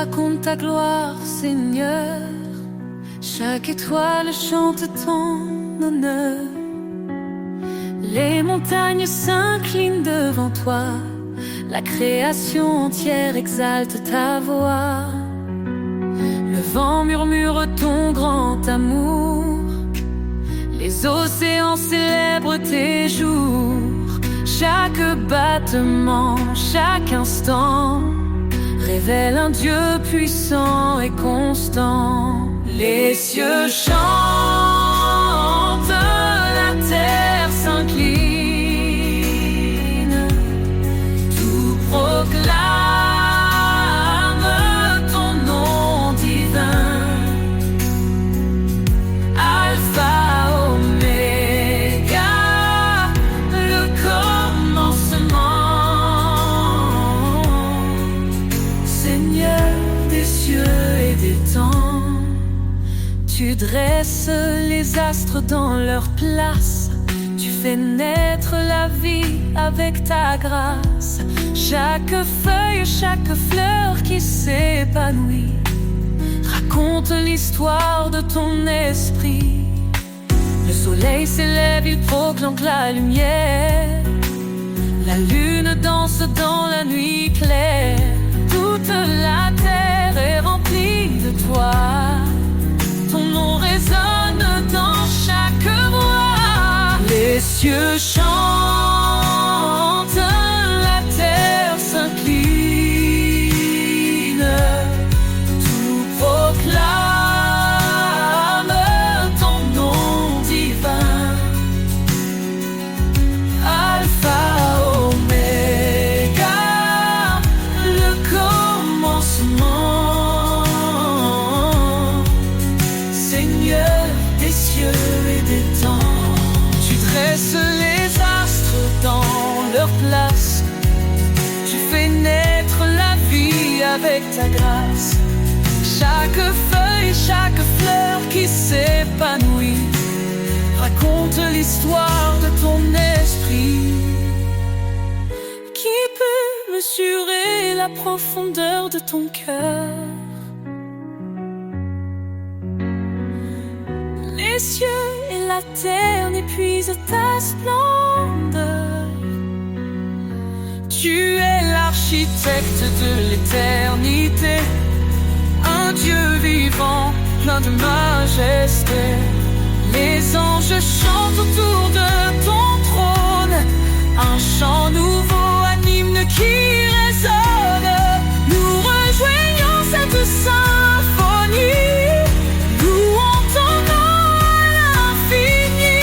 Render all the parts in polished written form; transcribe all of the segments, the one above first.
raconte ta gloire, Seigneur. Chaque étoile chante ton honneur. Les montagnes s'inclinent devant toi. La création entière exalte ta voix. Le vent murmure ton grand amour. Les océans célèbrent tes jours. Chaque battement, chaque instant révèle un Dieu puissant et constant. Les cieux chantent, la terre s'incline, tout proclame ton nom divin. Alpha, Oméga, le commencement. Seigneur des cieux et des temps, tu dresses les astres dans leur place. Tu fais naître la vie avec ta grâce. Chaque feuille, chaque fleur qui s'épanouit raconte l'histoire de ton esprit. Le soleil s'élève, il proclame la lumière. La lune danse dans la nuit claire. Toute la terre est remplie de toi. Ton nom résonne dans chaque voix. Les cieux chantent, la terre s'incline, tout proclame ton nom divin. Alpha, Oméga, le commencement. Seigneur des cieux et des temps, tu dresses les astres dans leur place. Tu fais naître la vie avec ta grâce. Chaque feuille, chaque fleur qui s'épanouit raconte l'histoire de ton esprit. Qui peut mesurer la profondeur de ton cœur? Les cieux et la terre n'épuisent ta splendeur. Tu es l'architecte de l'éternité, un Dieu vivant, plein de majesté. Les anges chantent autour de ton trône, un chant nouveau, un hymne qui résonne. Nous rejoignons cette symphonie. Louons ton nom à l'infini.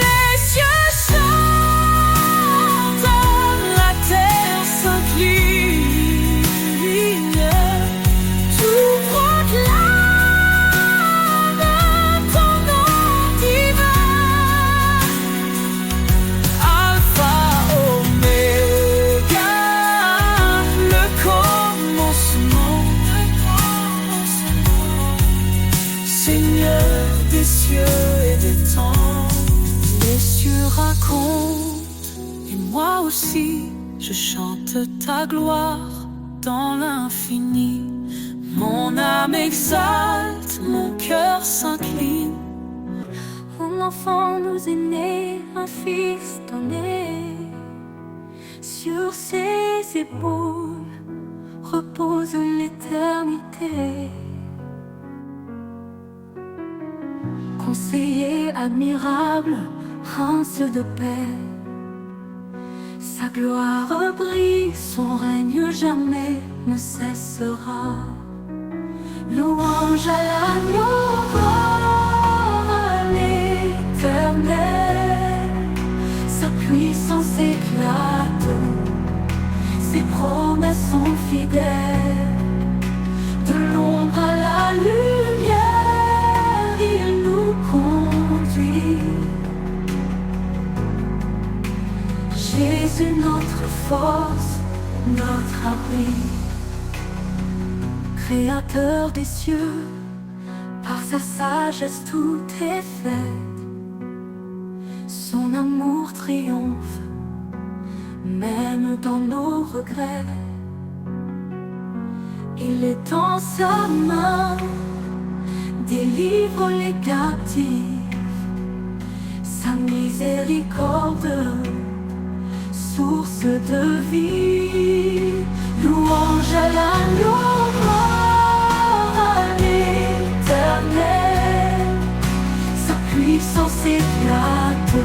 Les cieux chantent, la terre s'incline, tout proclame ton nom divin. Alpha, Oméga, le commencement. Seigneur des cieux et des temps, les cieux racontent, et moi aussi je chante ta gloire dans l'infini. Mon âme exalte, mon cœur s'incline. Un enfant nous est né, un fils donné. Sur ses épaules repose l'éternité. Conseiller admirable, prince de paix. Sa gloire brille, son règne jamais ne cessera. Louange à l'agneau, gloire à l'Éternel. Sa puissance éclate, ses promesses sont fidèles. De l'ombre à la lumière, il nous conduit. Jésus, notre force, notre abri. Créateur des cieux, par sa sagesse tout est fait. Son amour triomphe, même dans nos regrets. Il est dans sa main, délivre les captifs. Sa miséricorde, source de vie. Louange à l'agneau, gloire à l'Éternel. Sa puissance éclate,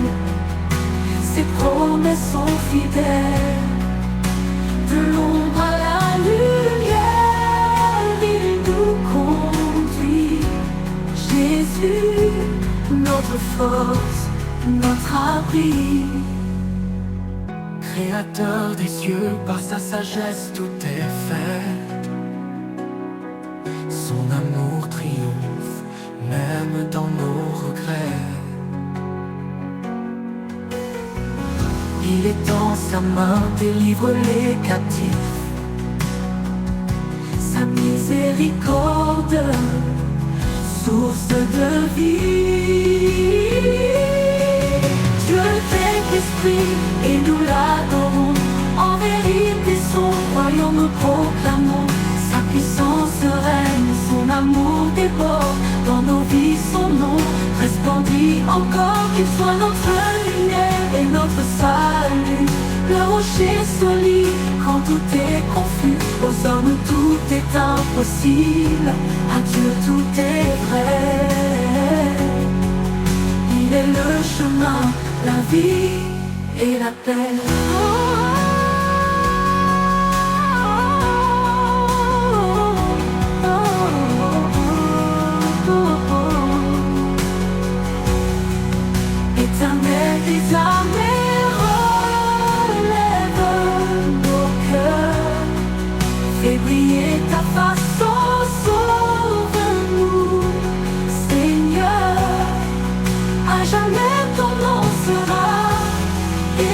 ses promesses sont fidèles. De l'ombre à la lumière, il nous conduit. Jésus, notre force, notre abri. Créateur des cieux, par sa sagesse tout est fait. Son amour triomphe, même dans nos regrets. Il est dans sa main, délivre les captifs. Sa miséricorde, source de vie. Dieu est l'esprit et nous l'adorons. En vérité son royaume proclamons. Sa puissance règne, son amour déborde. Dans nos vies son nom resplendit encore. Qu'il soit notre lumière et notre salut. Le rocher solide quand tout est confus. Aux hommes tout est impossible, à Dieu tout est vrai. Il est le chemin, la vie et la paix. Éternel des armées, relève nos cœurs. Fais briller ta face, oh, sauve-nous, Seigneur. À jamais ton nom sera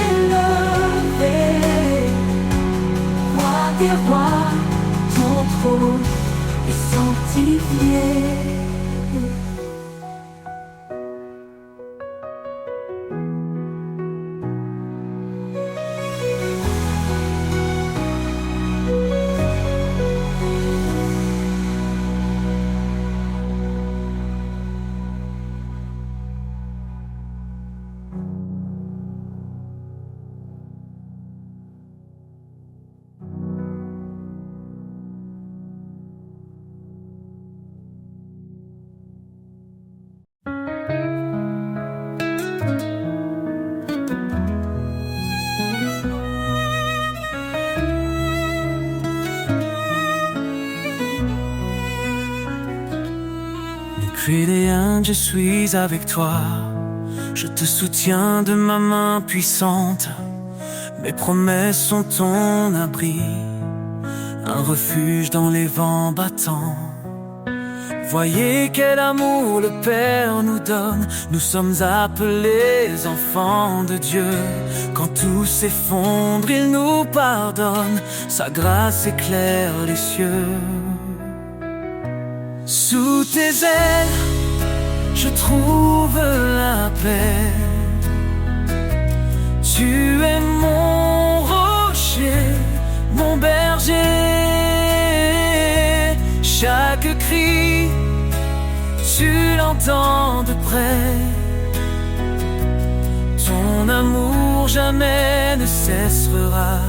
élevé. Roi des rois, ton trône est sanctifié. Fidèle, je suis avec toi. Je te soutiens de ma main puissante. Mes promesses sont ton abri, un refuge dans les vents battants. Voyez quel amour le Père nous donne. Nous sommes appelés enfants de Dieu. Quand tout s'effondre, il nous pardonne. Sa grâce éclaire les cieux. Sous tes ailes, je trouve la paix. Tu es mon rocher, mon berger. Chaque cri, tu l'entends de près. Ton amour jamais ne cessera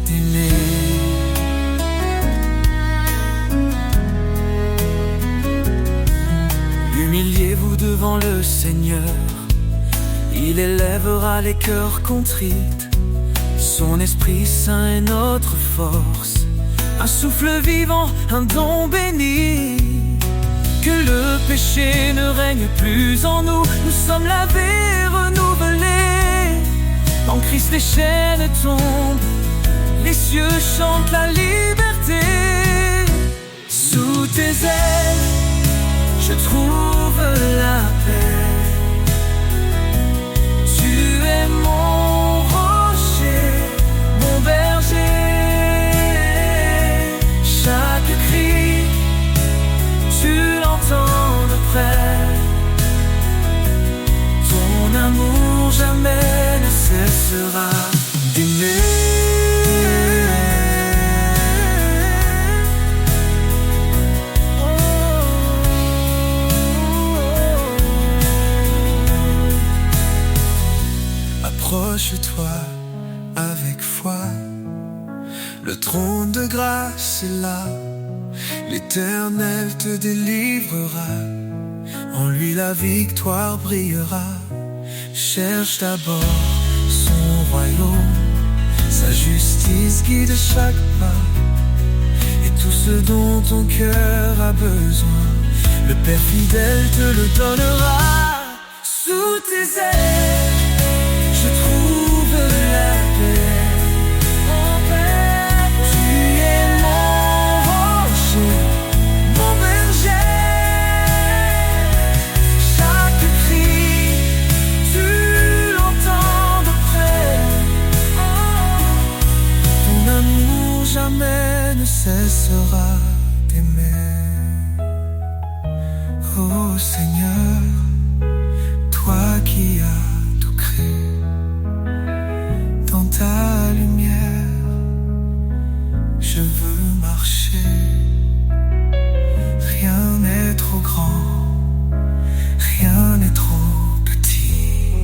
d'aimer. Humiliez-vous devant le Seigneur, il élèvera les cœurs contrits. Son Esprit Saint est notre force, un souffle vivant, un don béni. Que le péché ne règne plus en nous, nous sommes lavés, renouvelés. En Christ les chaînes tombent, les cieux chantent la liberté. Sous tes ailes, je trouve la paix. Tu es mon rocher, mon berger. Chaque cri, tu l'entends de près. Ton amour jamais ne cessera d'aimer. approche-toi avec foi. Le trône de grâce est là, l'Éternel te délivrera. En lui la victoire brillera. Cherche d'abord son royaume, sa justice guide chaque pas, et tout ce dont ton cœur a besoin, le Père fidèle te le donnera. Sous tes ailes, je trouve la paix. Tu es mon rocher, mon berger. Chaque cri, tu l'entends de près. Ton amour jamais ne cessera d'aimer. Oh Seigneur, toi qui as tout créé, dans ta lumière, je veux marcher. Rien n'est trop grand, rien n'est trop petit.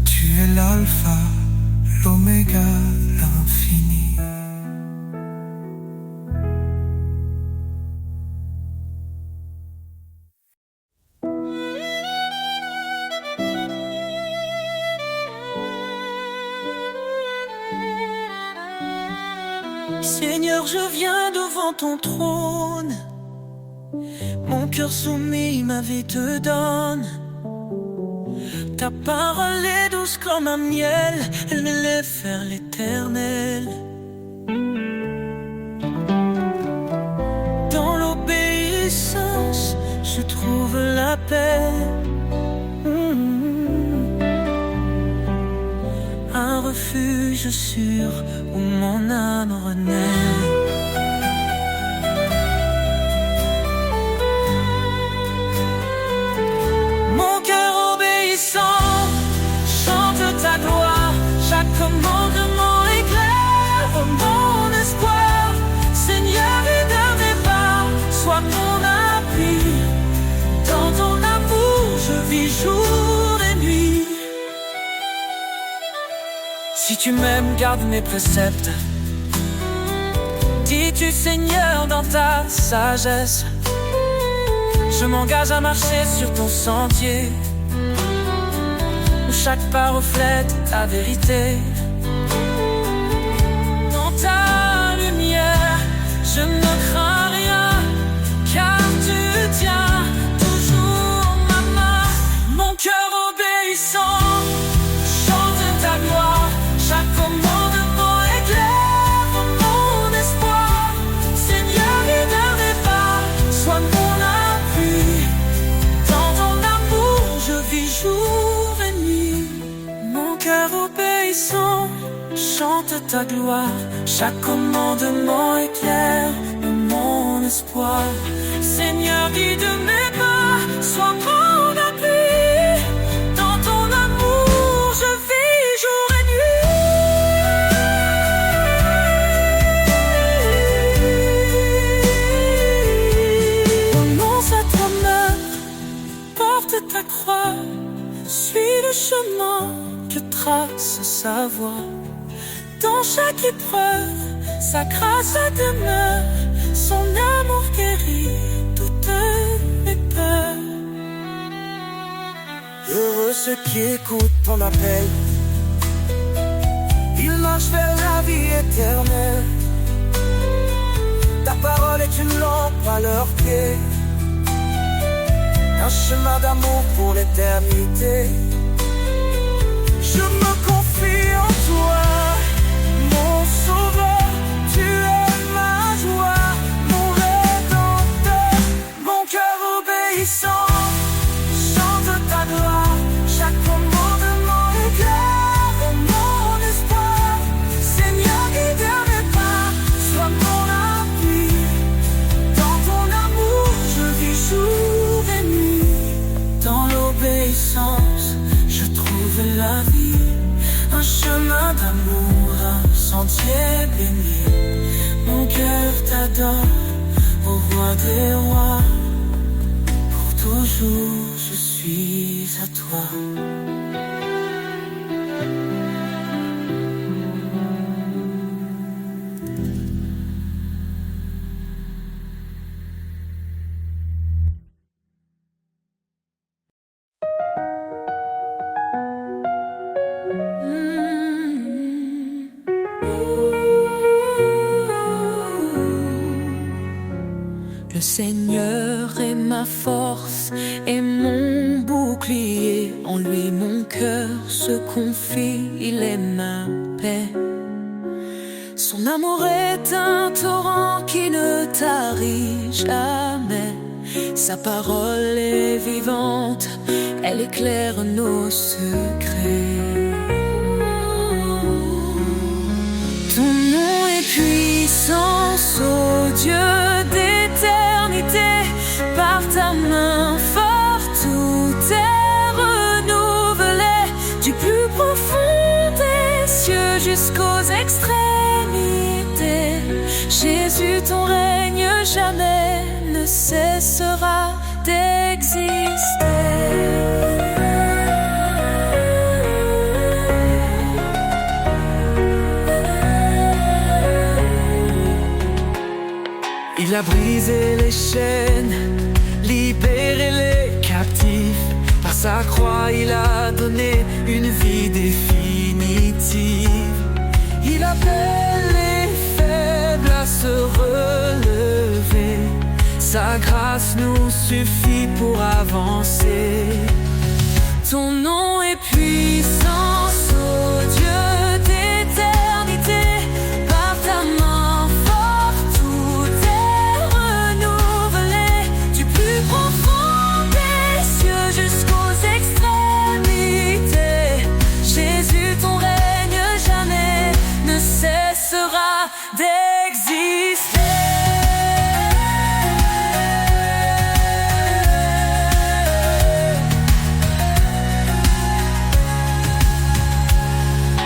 Tu es l'alpha, l'oméga, l'infini. Seigneur, je viens devant ton trône. Mon cœur soumis, ma vie te donne. Ta parole est douce comme un miel, elle m'élève vers l'éternel. Dans l'obéissance, je trouve la paix. Un refuge sûr où mon âme renaît. Mon cœur obéissant chante ta gloire. Chaque commandement éclaire mon espoir. Seigneur, guide mes pas, sois mon appui. Dans ton amour, je vis jour et nuit. Si tu m'aimes, garde mes préceptes. Dis-tu Seigneur dans ta sagesse. Je m'engage à marcher sur ton sentier, où chaque pas reflète ta vérité. Dans ta lumière, je ne crains rien, car tu tiens toujours ma main. Mon cœur obéissant chante ta gloire. Chaque commandement éclaire mon espoir. Seigneur, guide mes pas, sois mon appui. Dans ton amour, je vis jour et nuit. Mon cœur obéissant chante ta gloire. Chaque commandement éclaire mon espoir. Seigneur, guide mes pas, sois mon appui. Dans ton amour, je vis jour et nuit. Renonce à toi-même, porte ta croix, suis le chemin que trace sa voie. Dans chaque épreuve, sa grâce demeure, son amour guérit toutes mes peurs. Heureux ceux qui écoutent ton appel, ils marchent vers la vie éternelle. Ta parole est une lampe à leurs pieds, un chemin d'amour pour l'éternité. Je me confie en toi, mon sauveur, tu es ma joie, mon rédempteur. Mon cœur obéissant chante ta gloire. Chaque commandement éclaire mon espoir. Seigneur, guide mes pas, sois mon appui. Dans ton amour, je vis jour et nuit. Dans l'obéissance, je trouve la vie, un chemin d'amour, un sentier béni. Mon cœur t'adore, ô roi des rois. Pour toujours je suis à toi. mon bouclier, en lui mon cœur se confie, il est ma paix. Son amour est un torrent qui ne tarit jamais. Sa parole est vivante, elle éclaire nos secrets. Ton nom est puissance, ô Dieu d'éternité. Par ta main forte, tout est renouvelé. Du plus profond des cieux jusqu'aux extrémités. Jésus, ton règne jamais ne cessera d'exister. Il a brisé les chaînes, libéré les captifs. Par sa croix, il a donné une vie définitive. Il appelle les faibles à se relever. Sa grâce nous suffit pour avancer. Ton nom est puissance, ô Dieu d'éternité. Par ta main forte, tout est renouvelé. Du plus profond des cieux jusqu'aux extrémités. Jésus, ton règne jamais ne cessera d'exister.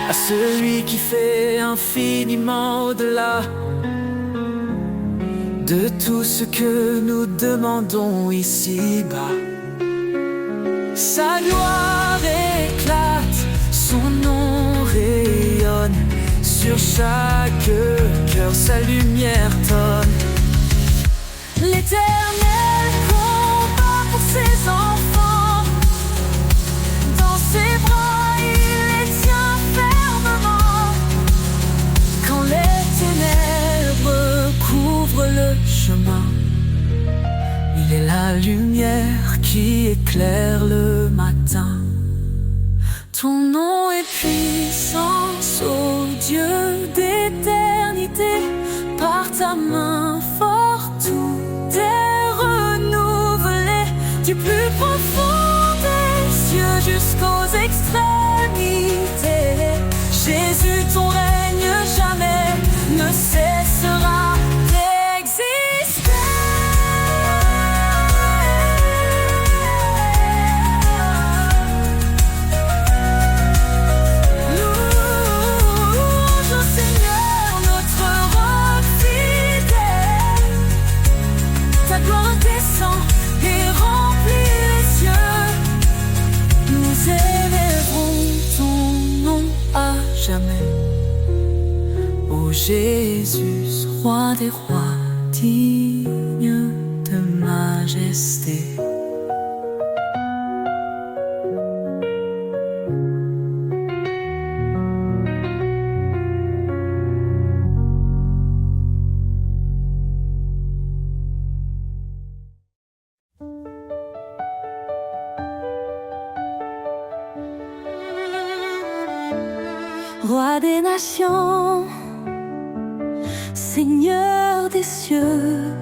À celui qui fait infiniment au-delà de tout ce que nous demandons ici-bas. Sa gloire éclate, son nom rayonne. Sur chaque cœur, sa lumière tonne. L'Éternel combat pour ses enfants. Dans ses bras, il les tient fermement. Quand les ténèbres couvrent le chemin, il est la lumière qui éclaire le matin. Ton nom est puissance, ô Dieu d'éternité. Par ta main forte, tout est renouvelé. Du plus profond des cieux jusqu'aux extrémités. Jésus, ton règne jamais ne cessera d'exister. Louange au Seigneur, notre roc fidèle. Ta gloire descend et remplit les cieux. Nous élèverons ton nom à jamais. Ô Jésus, roi des rois, digne de majesté. Roi des nations, Seigneur des cieux,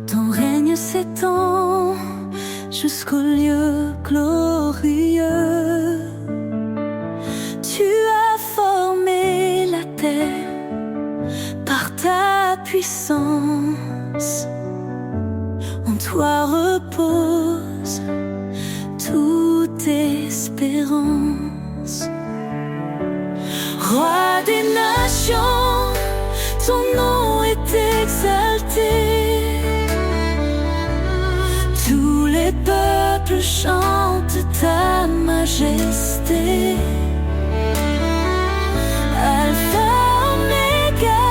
ton règne s'étend jusqu'au lieu glorieux. Tu as formé la terre par ta puissance. En toi repose toute espérance. Roi des nations, ton nom est exalté. Tous les peuples chantent ta majesté. Alpha, Oméga,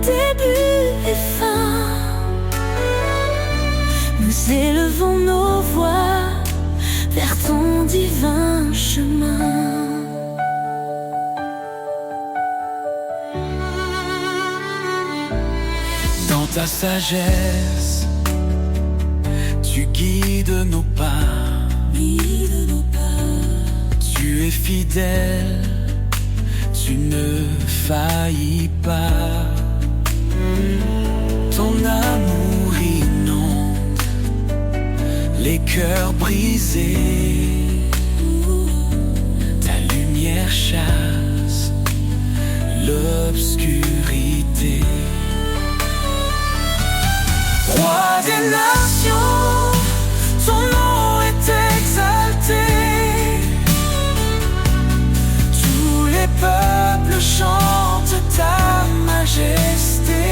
début et fin. Nous élevons nos voix vers ton divin chemin. Ta sagesse, tu guides nos pas. Tu es fidèle, tu ne faillis pas. Ton amour inonde les cœurs brisés. Ta lumière chasse l'obscurité. Roi des nations, ton nom est exalté. Tous les peuples chantent ta majesté.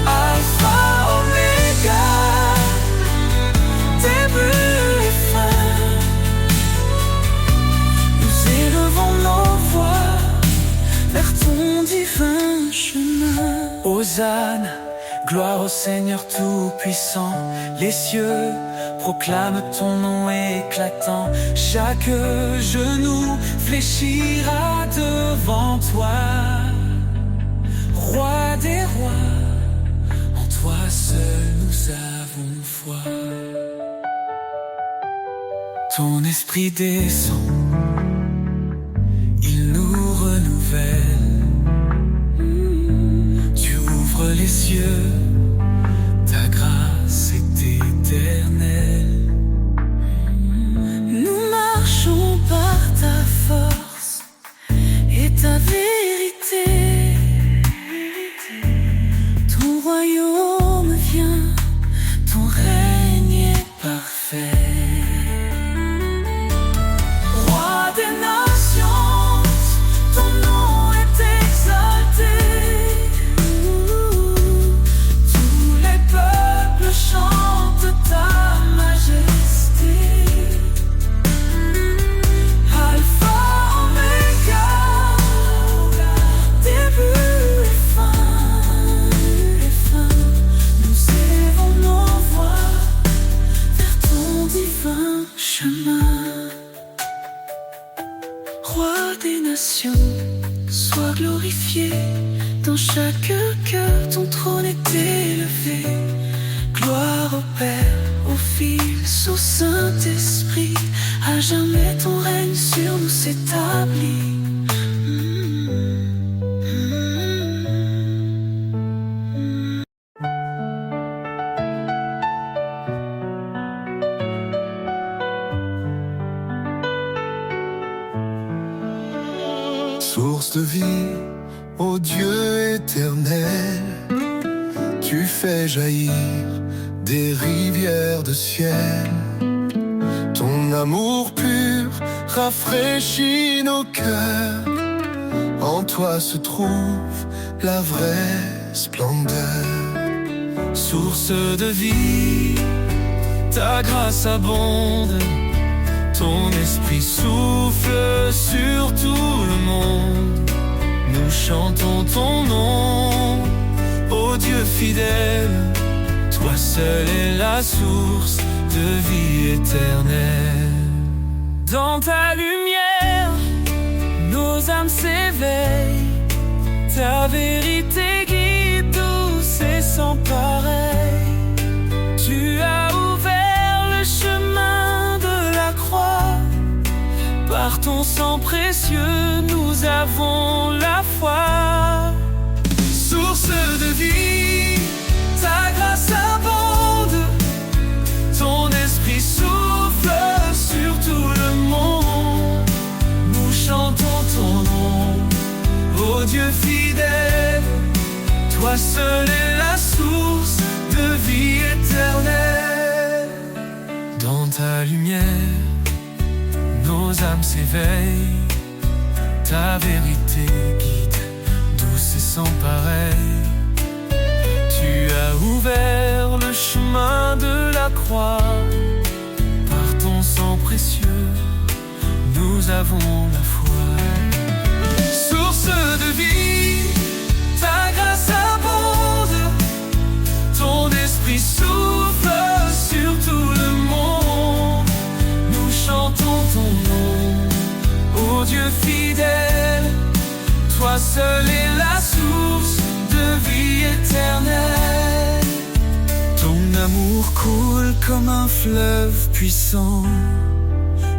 Alpha, Oméga, début et fin. Nous élevons nos voix vers ton divin chemin. Hosanna, gloire au Seigneur Tout-Puissant. Les cieux proclament ton nom éclatant. Chaque genou fléchira devant toi. Roi des rois, en toi seul nous avons foi. Ton esprit descend, il nous renouvelle. Tu ouvres les cieux, ta grâce est éternelle. Nous marchons par ta force et ta vérité. Ton royaume vient, ton règne est parfait. Roi des nations, ton nom est exalté. Tous les peuples chantent ta majesté. Alpha, Oméga, début et fin. Nous élevons nos voix vers ton divin chemin. Roi des nations, sois glorifié. Dans chaque cœur, ton trône est élevé. Gloire au Père, au Fils, au Saint-Esprit. À jamais ton règne sur nous s'établit. Source de vie, ô Dieu éternel, tu fais jaillir des rivières de ciel. Ton amour pur rafraîchit nos cœurs. En toi se trouve la vraie splendeur. Source de vie, ta grâce abonde. Ton esprit souffle sur tout le monde. Nous chantons ton nom, ô Dieu fidèle. Toi seul es la source de vie éternelle. Dans ta lumière, nos âmes s'éveillent. Ta vérité guide douce et sans pareil. Tu as ouvert le chemin de la croix. Par ton sang précieux, nous avons la foi. Source de vie, ta grâce abonde. Ton esprit souffle sur tout le monde. Nous chantons ton nom, ô Dieu fidèle. Toi seul est la source de vie éternelle. Dans ta lumière, nos âmes s'éveillent. Ta vérité guide, douce et sans pareil. Tu as ouvert le chemin de la croix. Par ton sang précieux, nous avons la foi. Source de vie, ta grâce abonde. Ton esprit souffle sur tout le monde. Nous chantons ton nom, ô Dieu fidèle. Toi seul est la source de vie éternelle. Ton amour coule comme un fleuve puissant.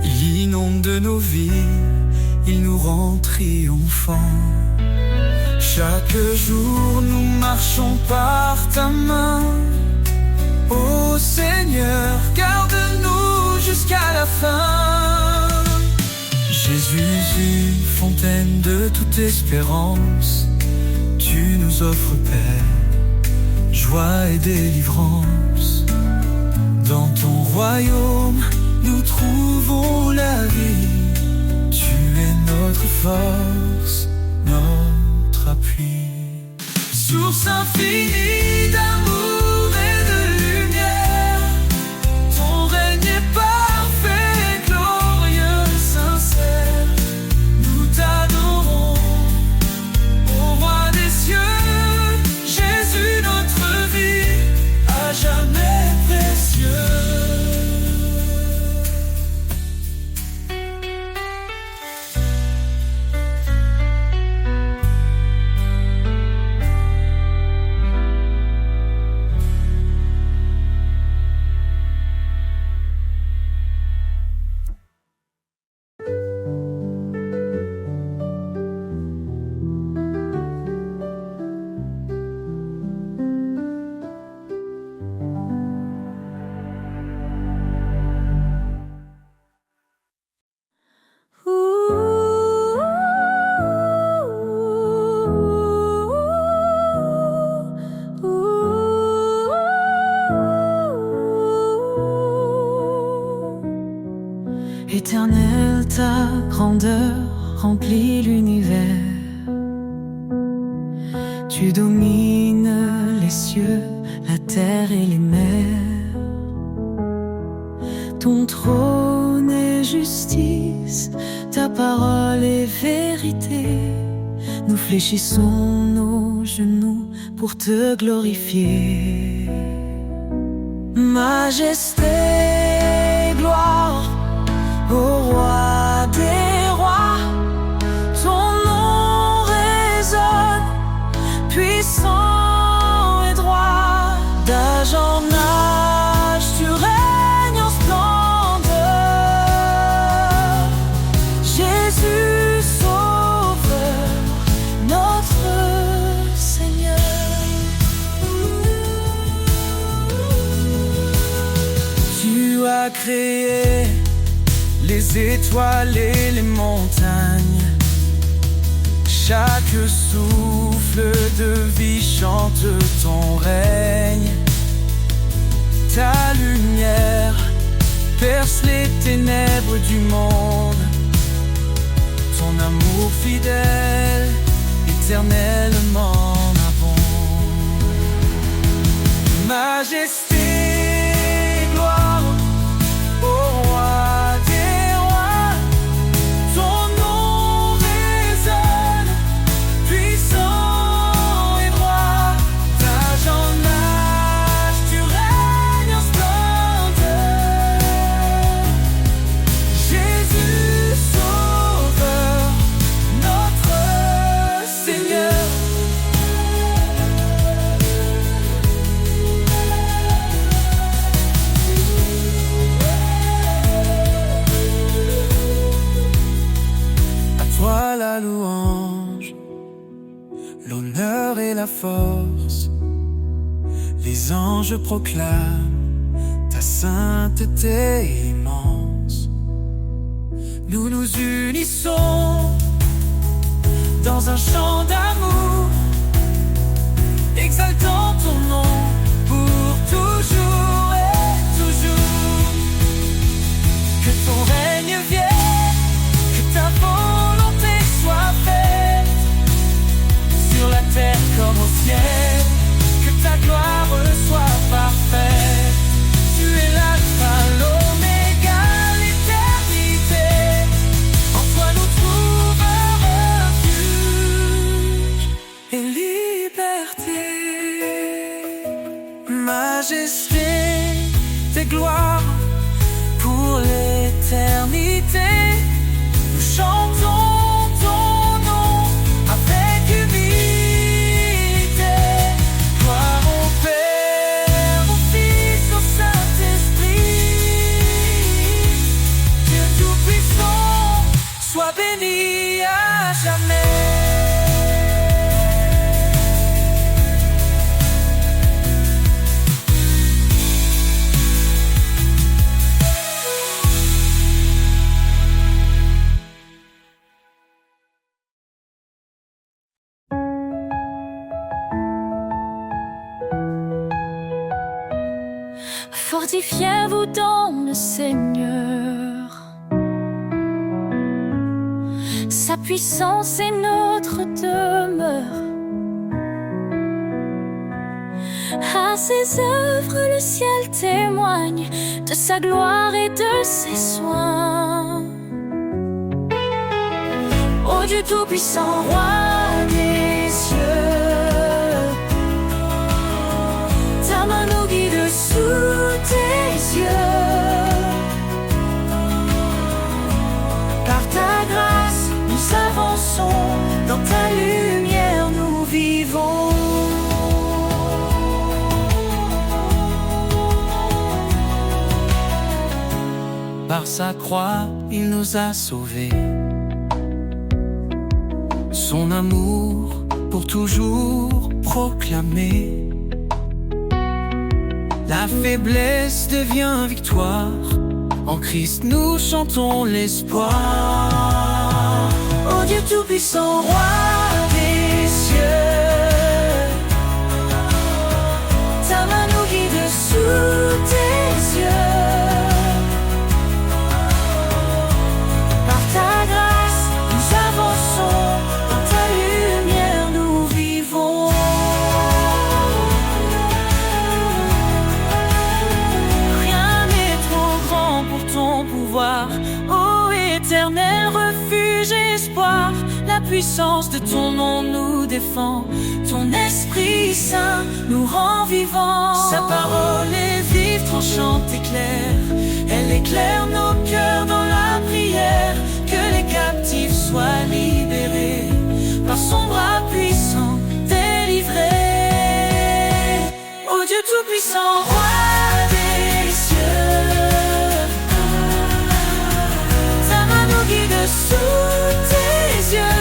Il inonde de nos vies, il nous rend triomphants. Chaque jour nous marchons par ta main. Ô Seigneur, garde-nous jusqu'à la fin. Jésus, une fontaine de toute espérance, tu nous offres paix, joie et délivrance. Dans ton royaume, nous trouvons la vie. Tu es notre force, notre appui. Source infinie d'amour et de lumière, ton règne est parfait, glorieux, sincère. Nous t'adorons, ô roi des cieux, Jésus notre vie, à jamais précieux. Éternel, ta grandeur remplit l'univers. Tu domines les cieux, la terre et les mers. Ton trône est justice, ta parole est vérité. Nous fléchissons nos genoux pour te glorifier. Majesté, gloire, ô roi des rois, ton nom résonne, puissant et droit. D'âge en âge, tu règnes en splendeur. Jésus, Sauveur, notre Seigneur. Tu as créé les étoiles et les montagnes. Chaque souffle de vie chante ton règne. Ta lumière perce les ténèbres du monde. Ton amour fidèle, éternellement abonde. Majesté, gloire, ô roi des rois, ton nom résonne, puissant et droit. D'âge en âge, tu règnes en splendeur. Jésus, Sauveur, notre Seigneur. Toi la louange, l'honneur et la force. Les anges proclament ta sainteté immense. Nous nous unissons dans un chant d'amour, exaltant ton nom pour toujours et toujours. Que ton règne vienne, que ta volonté soit faite, sur la terre comme au ciel, que ta gloire soit parfaite. Tu es l'alpha, l'oméga, l'éternité. En toi nous trouvons refuge et liberté. Majesté, tes gloires pour l'éternité. Nous chantons ton nom avec humilité. Gloire au Père, au Fils Fortifiez-vous dans le Seigneur. Sa puissance est notre demeure. À ses œuvres, le ciel témoigne de sa gloire et de ses soins. Ô Dieu tout-puissant, roi des cieux, ta main nous guide sous tes yeux. Par ta grâce, nous avançons, dans ta lumière nous vivons. Par sa croix, il nous a sauvés. Son amour pour toujours proclamer. La faiblesse devient victoire. En Christ nous chantons l'espoir. Ô Dieu tout-puissant, roi des cieux, ta main nous guide sous tes yeux. Par ta grâce, nous avançons, dans ta lumière nous vivons. Rien n'est trop grand pour ton pouvoir, ô éternel refuge et espoir. La puissance de ton nom nous défend, ton Esprit Saint nous rend vivants. Sa parole est vive, tranchante et claire. Elle éclaire nos cœurs dans la prière. Que les captifs soient libérés, par son bras puissant délivrés. Ô Dieu tout-puissant, roi des cieux, ta main nous guide sous tes yeux.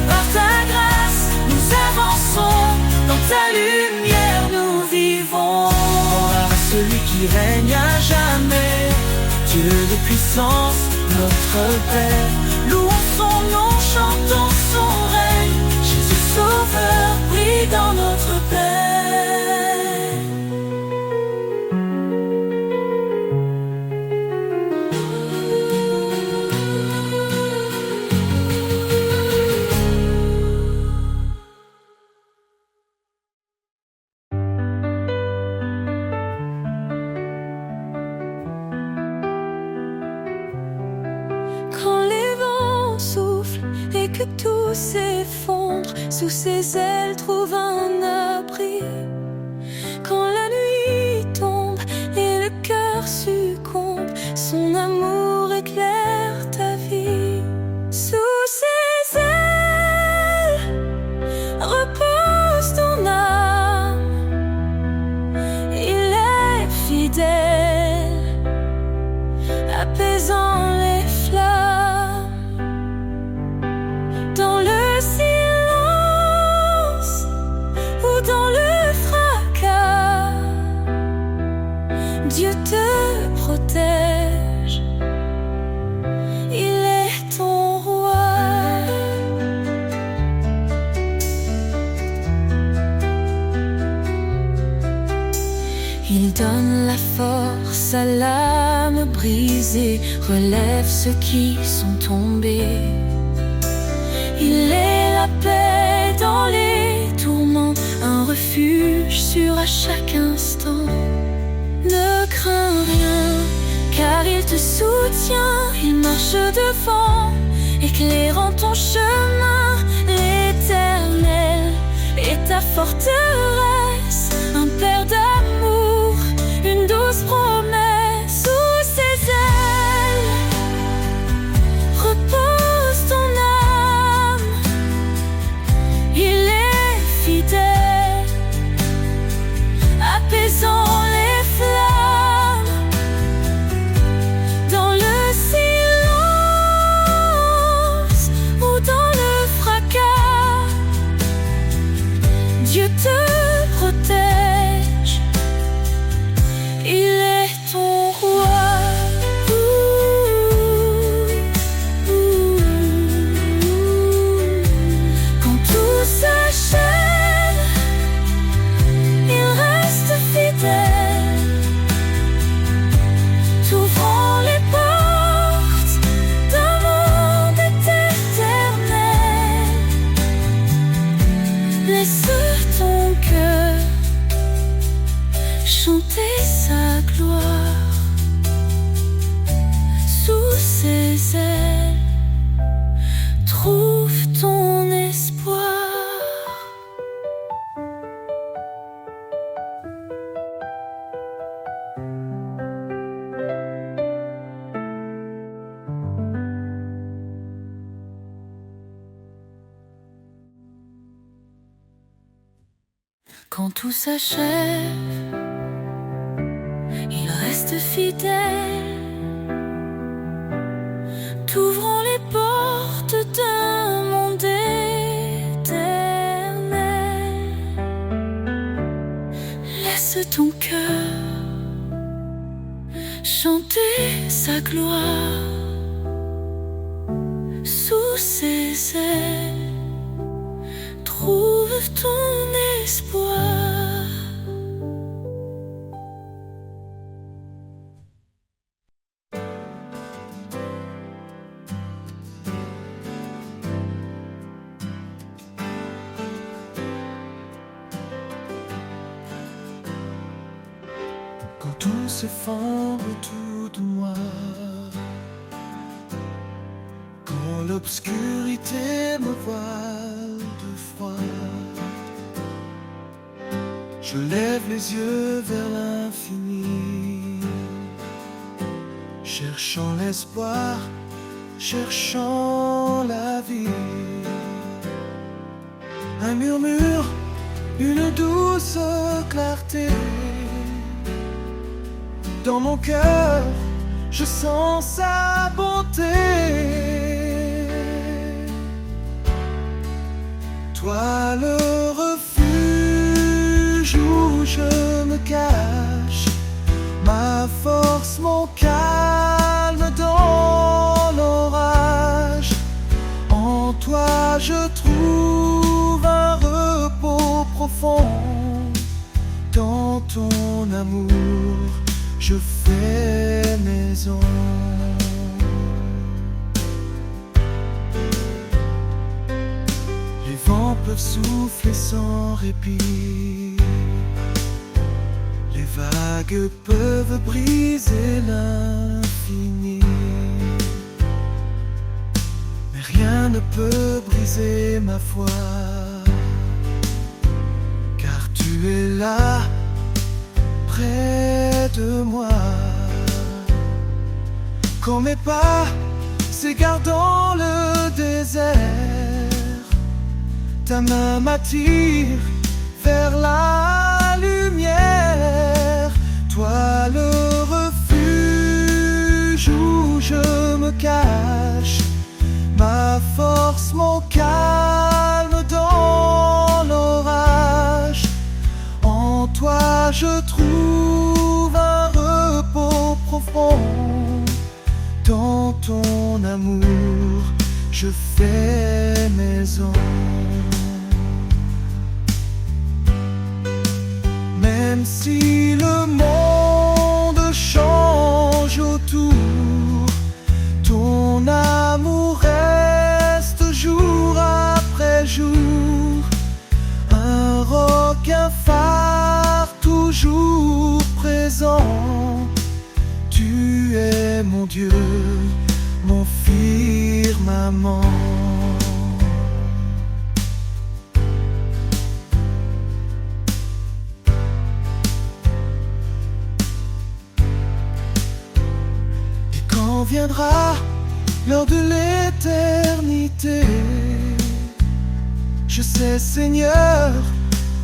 Par ta grâce, nous avançons, dans ta lumière nous vivons. Gloire à celui qui règne à jamais, Dieu de puissance, notre Père. Louons son nom, chantons son règne. Jésus Sauveur brille dans notre paix. Quand les vents soufflent et que tout s'effondre, sous ses ailes trouve un abri. Quand la nuit tombe et le cœur succombe, son amour éclaire ta vie. Sous ses ailes repose ton âme. Il est fidèle, apaisant les flammes. Dans le silence ou dans le fracas, Dieu te protège. Il est ton roi. Il donne la force à l'âme brisée, relève ceux qui sont tombés. Il est la paix dans les tourments, un refuge sûr à chaque instant. Ne crains rien, car il te soutient. Il marche devant, éclairant ton chemin. L'Éternel est ta forteresse, un père d'amour, une douce promesse. Sous ses ailes repose ton âme. Il est fidèle, apaisant les flammes. Dans le silence ou dans le fracas, Dieu te protège. Il est ton roi. Quand tout s'achève Quand tout s'achève, il reste fidèle, t'ouvrant les portes d'un monde éternel. Laisse ton cœur chanter sa gloire sous ses ailes. Trouve ton espoir. Quand tout s'effondre autour de moi, quand l'obscurité me voile de froid, je lève les yeux vers l'infini, cherchant l'espoir, cherchant la vie. Un murmure, une douce clarté. Dans mon cœur, je sens sa bonté. Toi le refuge où je me cache, ma force, mon calme dans l'orage. En toi je trouve un repos profond. Dans ton amour, je fais maison. Les vents peuvent souffler sans répit, les vagues peuvent briser l'infini, mais rien ne peut briser ma foi, car tu es là, près de moi. Quand mes pas s'égarent dans le désert, ta main m'attire vers la lumière. Toi le refuge où je me cache, ma force, mon calme dans l'orage. En toi je trouve un repos profond. Dans ton amour, je fais maison. Même si le monde change autour, ton amour reste jour après jour. Un roc, un phare toujours présent. Tu es mon Dieu, mon firmament. Et quand viendra l'heure de l'éternité, je sais, Seigneur,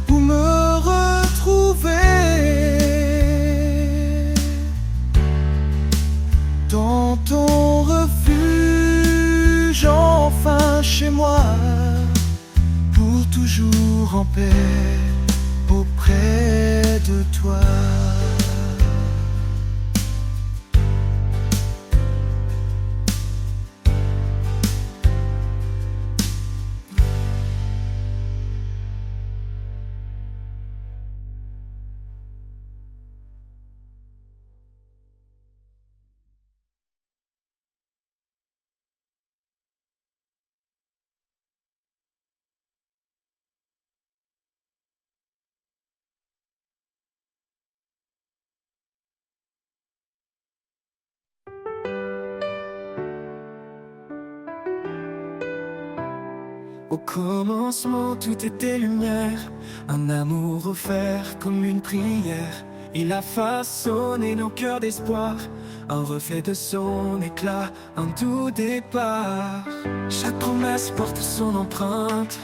où me retrouver. Dans ton refuge, enfin chez moi, pour toujours en paix auprès de toi. Au commencement tout était lumière, un amour offert comme une prière. Il a façonné nos cœurs d'espoir, un reflet de son éclat, un tout départ. Chaque promesse porte son empreinte,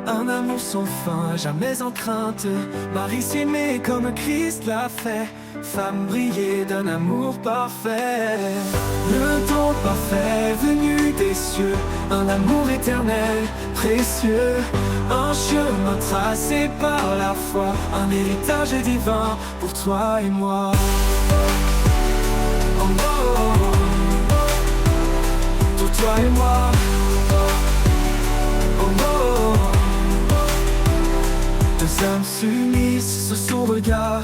Un amour sans fin, jamais en crainte. Marie s'aimer comme Christ l'a fait, femme briller d'un amour parfait. Le don parfait venu des cieux, un amour éternel, précieux. Un chemin tracé par la foi, un héritage divin pour toi et moi. Oh, oh, oh. Pour toi et moi. Oh, oh. Deux âmes s'unissent sous son regard,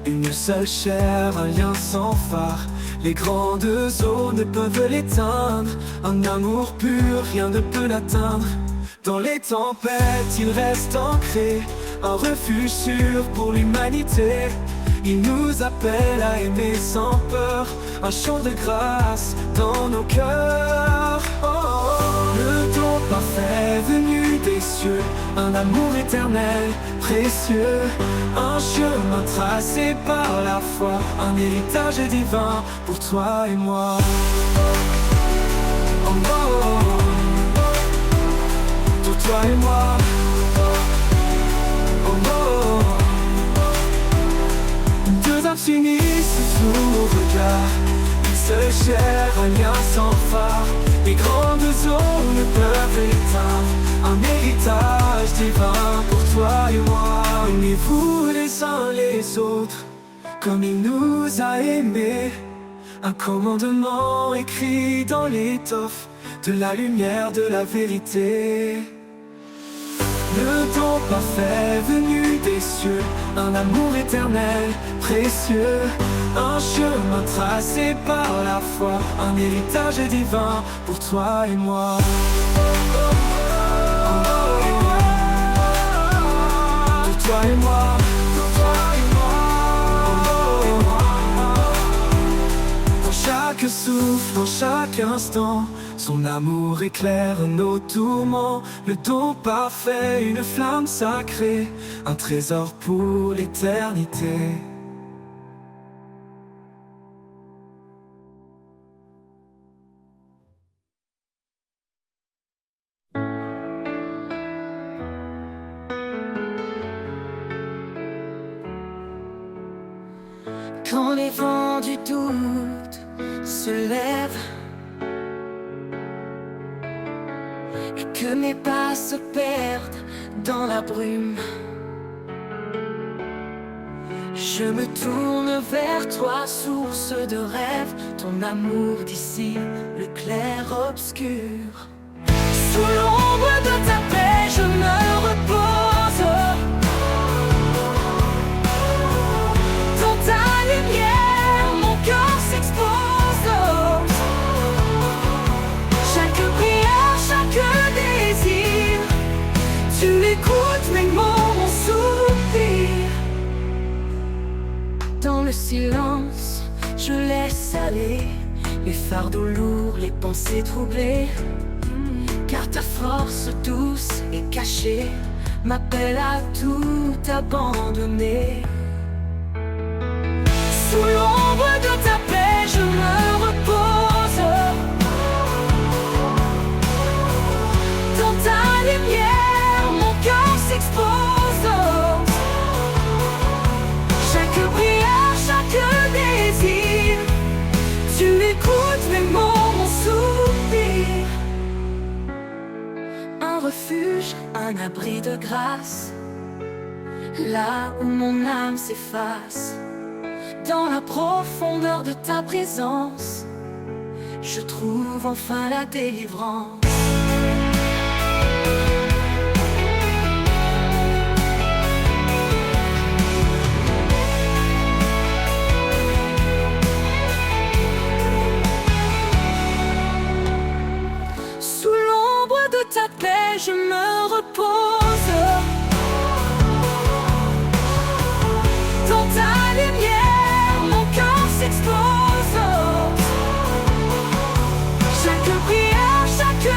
une seule chair, un lien sans phare. Les grandes eaux ne peuvent l'éteindre, un amour pur, rien ne peut l'atteindre. Dans les tempêtes, il reste ancré, un refuge sûr pour l'humanité. Il nous appelle à aimer sans peur, un chant de grâce dans nos cœurs. Oh, oh. Le don parfait venu des cieux, un amour éternel, précieux. Un chemin tracé par la foi, un héritage divin pour toi et moi. Oh, oh, oh. Pour toi et moi. Oh, oh. Deux âmes s'unissent sous mon regard, une seule chair, un lien sans phare. Les grandes eaux ne peuvent l'éteindre, un héritage divin pour toi et moi. Aimez-vous les uns les autres, comme il nous a aimés. Un commandement écrit dans l'étoffe de la lumière de la vérité. Le don parfait venu des cieux, un amour éternel, précieux. Un chemin tracé par la foi, un héritage divin pour toi et moi. Pour toi et moi. Dans chaque souffle, dans chaque instant, son amour éclaire nos tourments. Le don parfait, une flamme sacrée, un trésor pour l'éternité. Quand les vents du doute se lèvent et que mes pas se perdent dans la brume, je me tourne vers toi, source de rêve. Ton amour dissipe le clair-obscur. Sous l'ombre de ta paix, je me repose. Dans ta lumière, mon cœur s'expose. Chaque prière, chaque désir, tu écoutes mes mots, mon soupir. Dans le silence, je laisse aller les fardeaux lourds, les pensées troublées. Car ta force douce et cachée m'appelle à tout abandonner. Sous l'ombre de ta paix, je me repose. Dans ta lumière, mon cœur s'expose. Chaque prière, chaque désir, tu écoutes mes mots, mon soupir. Un refuge, un abri de grâce, là où mon âme s'efface. Dans la profondeur de ta présence, je trouve enfin la délivrance. Sous l'ombre de ta paix, je me repose. Dans ta lumière, mon cœur s'expose. Chaque prière, chaque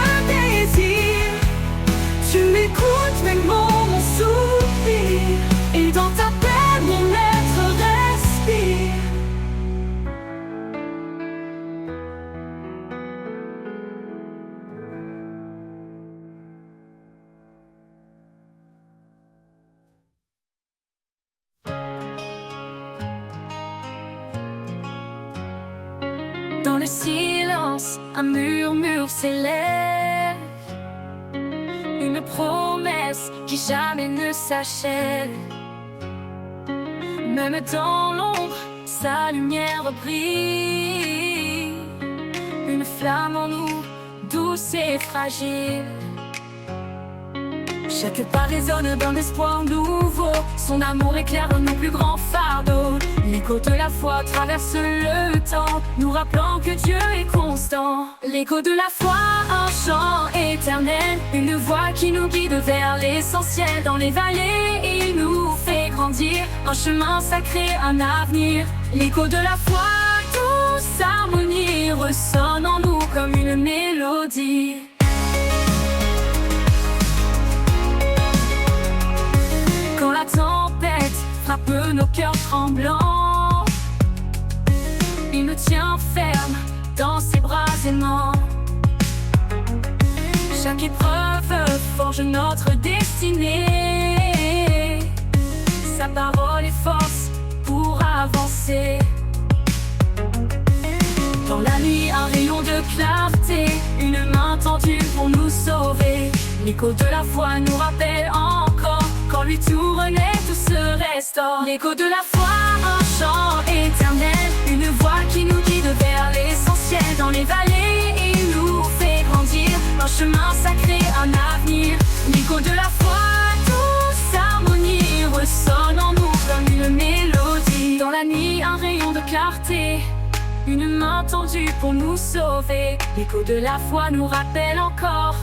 Dans le silence, un murmure s'élève, une promesse qui jamais ne s'achève. Même dans l'ombre, sa lumière brille, une flamme en nous, douce et fragile. Chaque pas résonne d'un espoir nouveau, son amour éclaire nos plus grands fardeaux. L'écho de la foi traverse le temps, nous rappelant que Dieu est constant. L'écho de la foi, un chant éternel, une voix qui nous guide vers l'essentiel. Dans les vallées, il nous fait grandir, un chemin sacré, un avenir. L'écho de la foi, douce harmonie, ressonne en nous comme une mélodie. Quand la tempête frappe nos cœurs tremblants, il nous tient ferme dans ses bras aimants. Chaque épreuve forge notre destinée, sa parole est force pour avancer. Dans la nuit, un rayon de clarté, une main tendue pour nous sauver. L'écho de la foi nous rappelle encore qu'en lui tout renaît, tout se restaure. L'écho de la foi, un chant éternel, une voix qui nous guide vers l'essentiel. Dans les vallées, il nous fait grandir, un chemin sacré, un avenir. L'écho de la foi, douce harmonie, ressonne en nous comme une mélodie. Dans la nuit, un rayon de clarté, une main tendue pour nous sauver. L'écho de la foi nous rappelle encore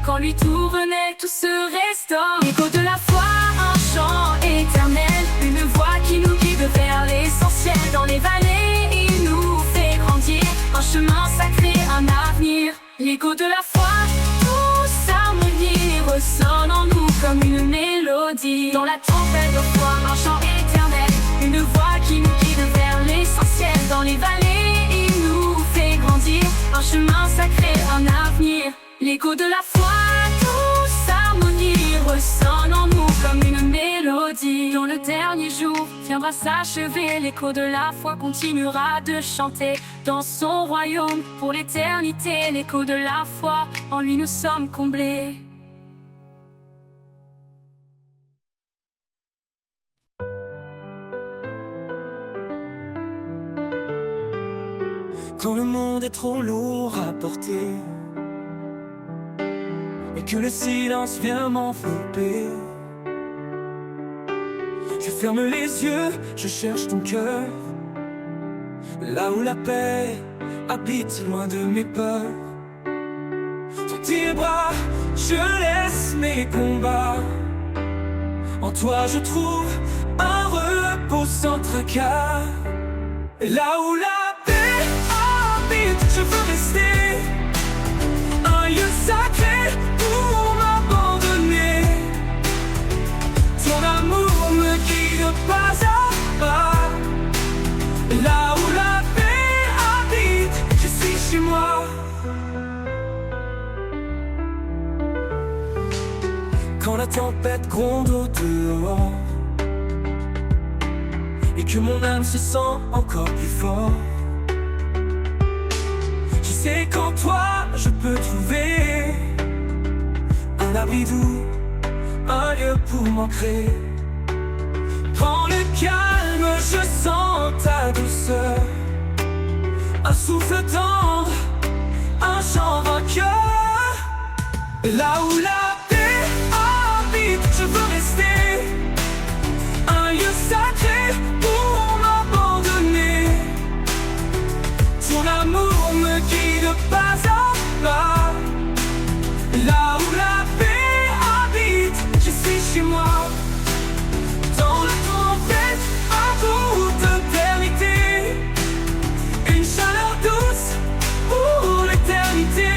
qu'en lui tout renaît, tout se restaure. L'écho de la foi, un chant éternel, une voix qui nous guide vers l'essentiel. Dans les vallées, il nous fait grandir, un chemin sacré, un avenir. L'écho de la foi, douce harmonie, ressonne en nous comme une mélodie. Dans la tempête de foi, un chant éternel, une voix qui nous guide vers l'essentiel. Dans les vallées, il nous fait grandir, un chemin sacré, un avenir. L'écho de la foi, douce harmonie, ressonne en nous comme une mélodie. Dans le dernier jour viendra s'achever, l'écho de la foi continuera de chanter dans son royaume pour l'éternité. L'écho de la foi, en lui nous sommes comblés. Quand le monde est trop lourd à porter et que le silence vient m'envelopper, je ferme les yeux, je cherche ton cœur, là où la paix habite loin de mes peurs. Dans tes bras, je laisse mes combats, en toi je trouve un repos sans tracas. Et là où la paix habite, je veux rester, un lieu sacré pour m'abandonner. Ton amour me guide pas à pas. Là où la paix habite, je suis chez moi. Quand la tempête gronde au dehors et que mon âme se sent encore plus fort, je sais qu'en toi je peux trouver un abri doux, un lieu pour m'ancrer. Quand le calme, je sens ta douceur, un souffle tendre, un chant vainqueur. Là où la paix habite, je veux rester, un lieu sacré pour m'abandonner. Ton amour me guide pas à pas. Là où la paix habite, je suis chez moi. Dans la tempête, à toute éternité, une chaleur douce pour l'éternité.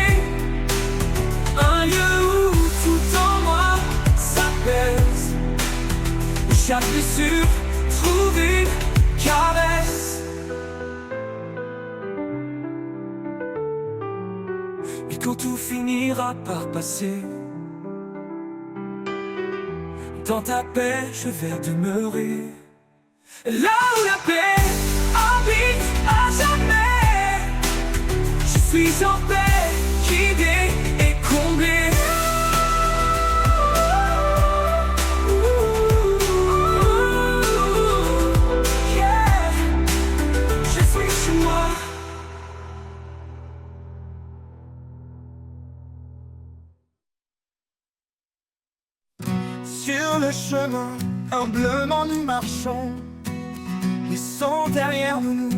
Un lieu où tout en moi s'apaise, où chaque blessure trouve une caresse. Et quand tout finira par passer, dans ta paix je vais demeurer. Là où la paix habite à jamais, suis en paix, guidé et comblé. Yeah, je suis chez moi. Sur le chemin, humblement nous marchons, laissons derrière nous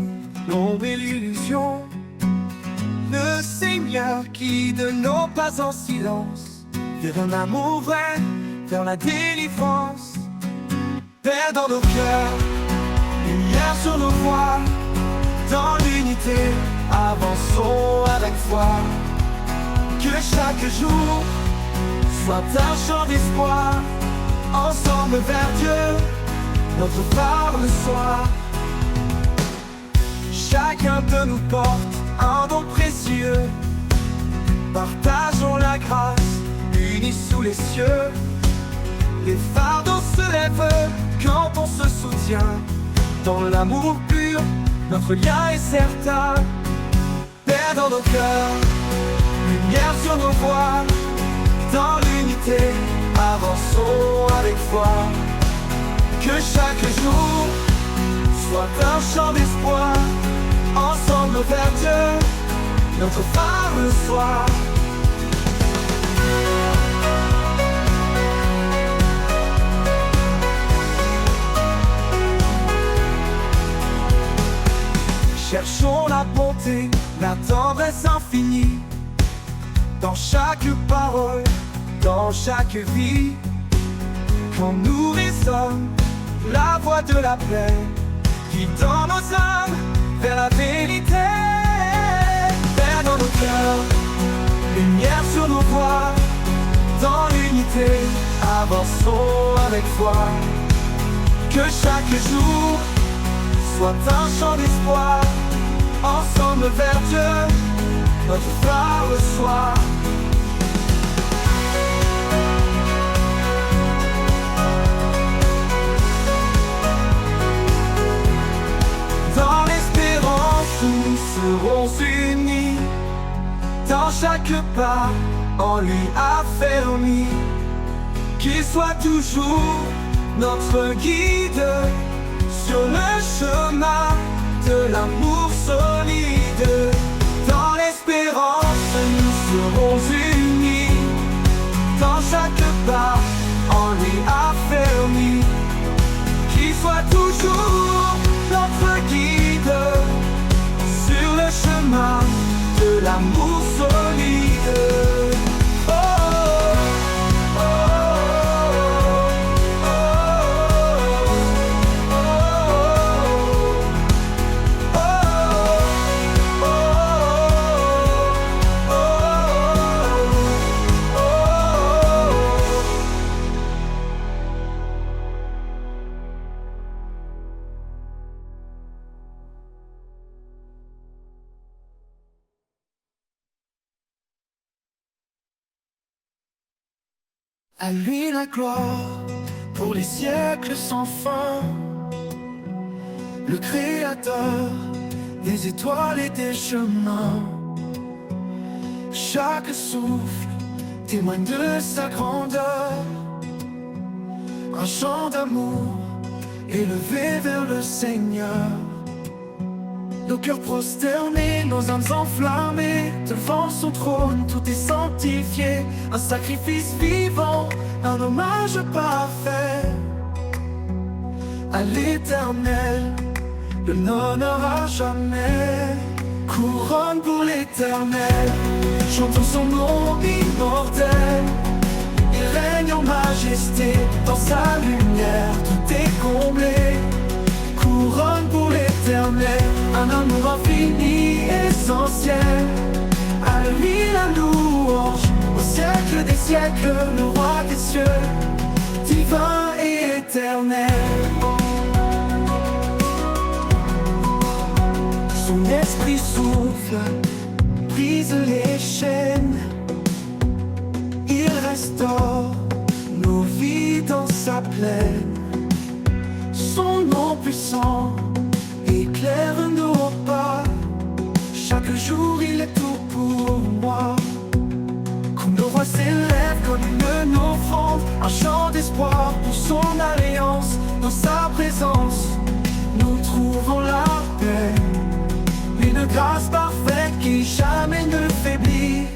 l'ombre et l'illusion. Le Seigneur guide nos pas en silence, vers un amour vrai, vers la délivrance. Père dans nos cœurs, lumière sur nos voies, dans l'unité, avançons avec foi. Que chaque jour soit un chant d'espoir, ensemble vers Dieu, notre phare le soir. Chacun de nous porte un don précieux, partageons la grâce, unis sous les cieux. Les fardeaux se lèvent quand on se soutient, dans l'amour pur, notre lien est certain. Père dans nos cœurs, lumière sur nos voies, dans l'unité, avançons avec foi. Que chaque jour soit un chant d'espoir, ensemble vers Dieu, notre phare le soir. Cherchons la bonté, la tendresse infinie, dans chaque parole, dans chaque vie. Quand nous résonne la voix de la paix, guidant nos âmes vers la vérité. Père dans nos cœurs, lumière sur nos voies, dans l'unité, avançons avec foi. Que chaque jour soit un chant d'espoir, ensemble vers Dieu, notre phare le soir. Dans l'espérance nous serons unis, dans chaque pas en lui affermis. Qu'il soit toujours notre guide sur le chemin de l'amour solide. Dans l'espérance nous serons unis, dans chaque pas en lui affermis. Qu'il soit toujours notre guide sur le chemin de l'amour solide. Oh, oh, oh, à lui la gloire pour les siècles sans fin. Le Créateur des étoiles et des chemins. Chaque souffle témoigne de sa grandeur. Un chant d'amour élevé vers le Seigneur. Nos cœurs prosternés, nos âmes enflammées, devant son trône, tout est sanctifié. Un sacrifice vivant, un hommage parfait à l'Éternel, le l'honneur à jamais. Couronne pour l'Éternel, chantons son nom immortel. Il règne en majesté, dans sa lumière, tout est comblé. Couronne pour l'Éternel, un amour infini, essentiel. À lui la louange, au siècle des siècles, le roi des cieux, divin et éternel. Son esprit souffle, brise les chaînes. Il restaure nos vies dans sa plaine. Son nom puissant éclaire nos pas. Chaque jour il est tout espoir pour son alliance. Dans sa présence, nous trouvons la paix, une grâce parfaite qui jamais ne faiblit.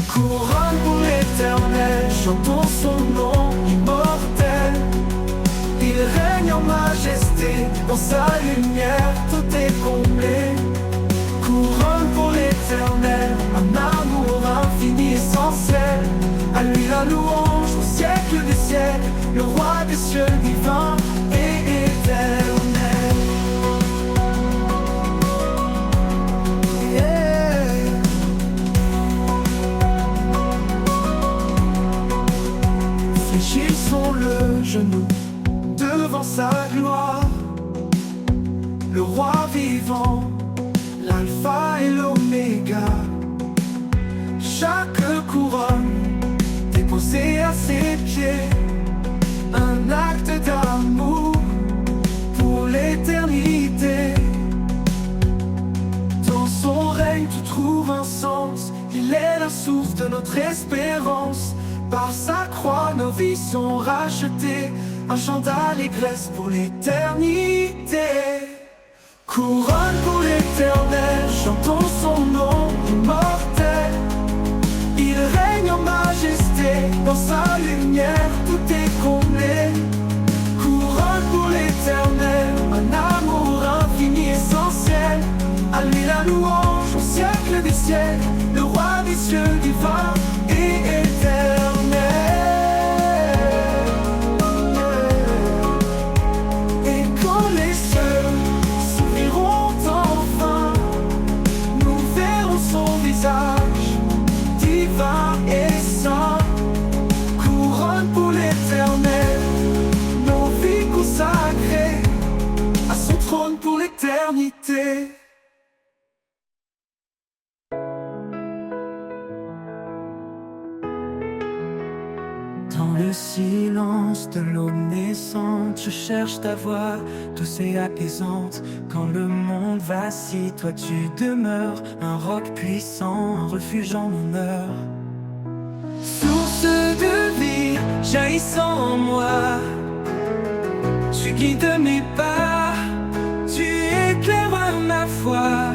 Couronne pour l'éternel, chantons son nom immortel. Il règne en majesté, dans sa lumière tout est comblé. Couronne pour l'éternel, un amour infini et sans cesse. À lui la louange au siècle des siècles, le roi des cieux divin et éternel. Yeah. Fléchissons le genou devant sa gloire, le roi vivant, l'alpha et l'oméga. Chaque couronne déposée à ses pieds, un acte d'amour pour l'éternité. Dans son règne tout trouve un sens, il est la source de notre espérance. Par sa croix nos vies sont rachetées, un chant d'allégresse pour l'éternité. Couronne pour l'éternel, chantons son nom immortel. Il règne en majesté, dans sa lumière tout est comblé. Couronne pour l'éternel, un amour infini et sans ciel. À lui la louange au siècle des siècles, le roi des cieux divin et éternel. Et quand les cieux s'ouvriront enfin, nous verrons son visage divin et saint. Couronne pour l'éternel, nos vies consacrées à son trône pour l'éternité. Dans le silence de l'eau naissante, je cherche ta voix douce et apaisante. Quand le monde vacille, toi tu demeures, un roc puissant, un refuge en mon heure. Source de vie, jaillissant en moi, tu guides mes pas, tu éclaires ma foi.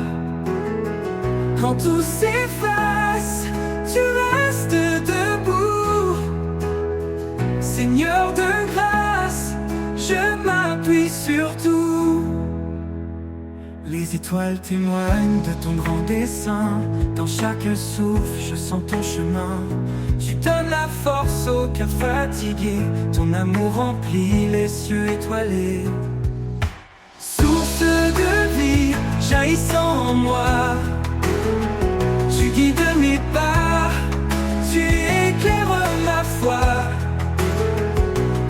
Quand tout s'efface, tu restes debout. Seigneur de grâce, je m'appuie sur tout. Les étoiles témoignent de ton grand dessein. Dans chaque souffle, je sens ton chemin. Tu donnes la force au cœur fatigué. Ton amour remplit les cieux étoilés. Source de vie, jaillissant en moi, tu guides mes pas, tu éclaires ma foi.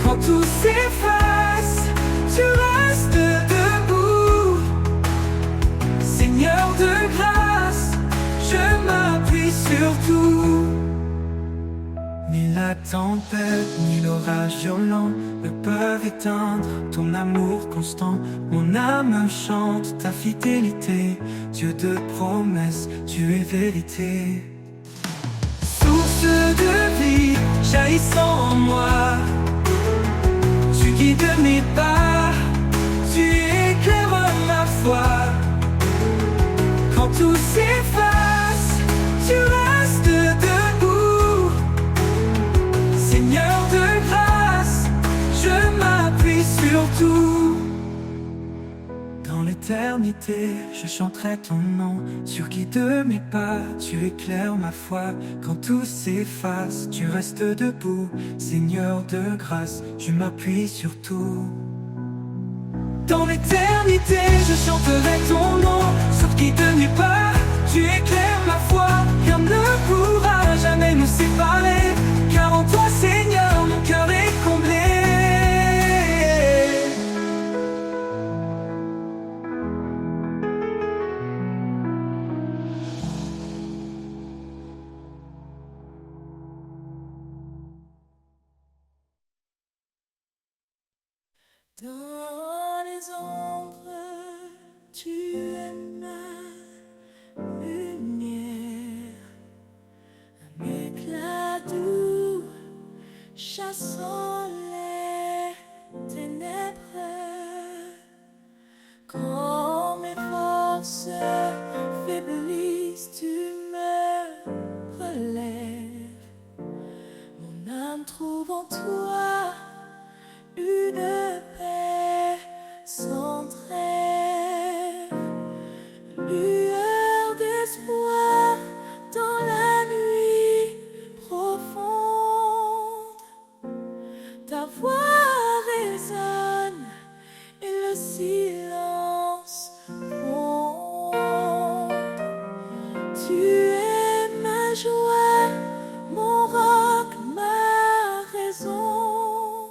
Quand tout s'efface, tu restes debout. Seigneur de grâce, je m'appuie sur tout. Ni la tempête, ni l'orage violent ne peuvent éteindre ton amour constant. Mon âme chante ta fidélité. Dieu de promesses, tu es vérité. Source de vie, jaillissant en moi, tu guides mes pas, tu éclaires ma foi. Quand tout s'efface, tu restes debout. Seigneur de grâce, je m'appuie sur tout. Dans l'éternité, je chanterai ton nom. Sur qui de mes pas, tu éclaires ma foi. Quand tout s'efface, tu restes debout. Seigneur de grâce, je m'appuie sur tout. Dans l'éternité, je chanterai ton nom. Sur qui de mes pas, tu éclaires ma foi. Rien ne pourra jamais nous séparer, car en toi, Seigneur, mon cœur est comblé. Dans les ombres, tu es ma lumière. silence gronde. Tu es ma joie, mon roc, ma raison.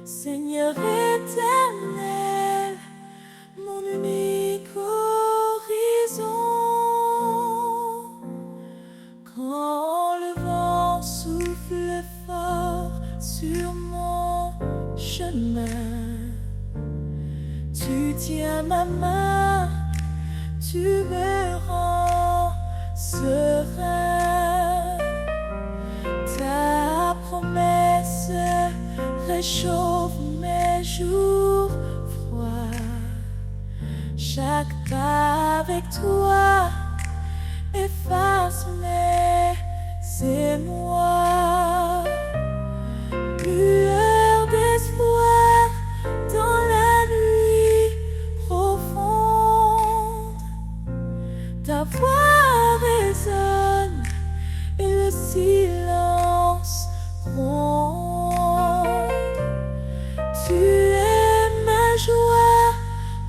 Seigneur éternel, mon unique horizon. Quand le vent souffle fort sur mon chemin, tu tiens ma main, tu me rends serein. Ta promesse réchauffe mes jours froids. Chaque pas avec toi efface mes émois. Lueur d'espoir dans la nuit profonde. Ta voix résonne et le silence gronde. Tu es ma joie,